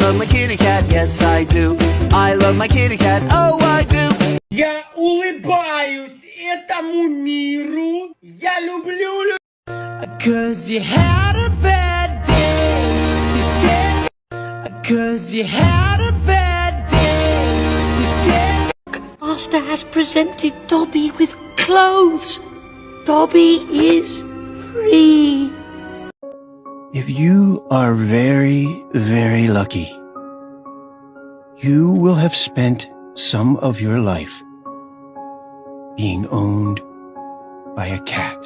love my kitty cat, yes I do. I love my kitty cat, oh I do. Я улыбаюсь этому миру. Я люблю. 'Cause you had a bad day. 'Cause you had a bad day. Master has presented Dobby with clothes. Dobby is free. If you are very, very lucky, you will have spent some of your life being owned by a cat.